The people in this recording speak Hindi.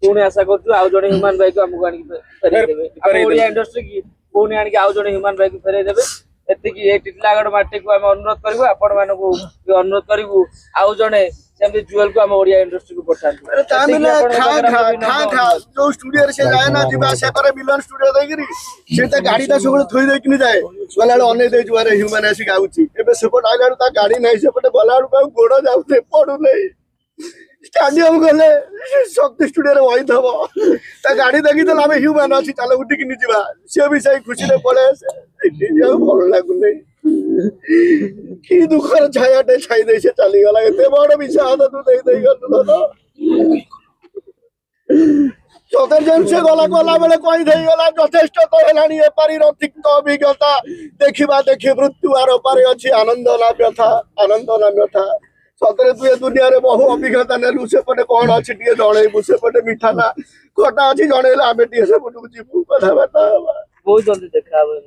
पुणी आशा करूँ आउ जड़े ह्यूमन बाइक आमको आनिया इंडस्ट्री की पुणी आनिक आउ जड़े ह्यूमन बाइक फेरई देवे एति टिटलागढ़ माटी को अनुरोध करूँ आपण मान अनुरोध करूँ आउ जड़े जुएल को ओडिया इंडस्ट्री को पठाते जो स्टूडियो से जाए ना जीवा से पर मिलन स्टूडियो देगिरी सेटा गाड़ी ता सब थोई दे कि जाए गलाड़ अने दे जुआरे ह्यूमन आसी गाउची एबे सेपट आइलाड़ ता गाड़ी नै सेपट गलाड़ का गोड़ जाउते पडु नै स्टेडियम गले शक्ति स्टूडियो रे वही थबो ता गाड़ी देखि त हमें ह्यूमन आसी चलो उठी कि जीवा से भी सही खुशी रे पड़े से जाऊ भल लागु नै कि दुखर छायाटे छाई दे से चली गला एते बड़ विषाद तू दे गल तो चतुर्जन से गला गला बेले कही दे गला यथेष्ट तो हेलानी ए पारी रतिक्त अभिज्ञता देखिबा देखि मृत्यु आर पारे अछि आनंद ना व्यथा सतरे तू ए दुनिया रे बहु अभिज्ञता नेलु से पटे कोन अछि टिए जणेबु से पटे मिठा ना कोटा अछि जणेला आमे टिए से पटु जीवु कथा बाता बहुत जल्दी देखा आबे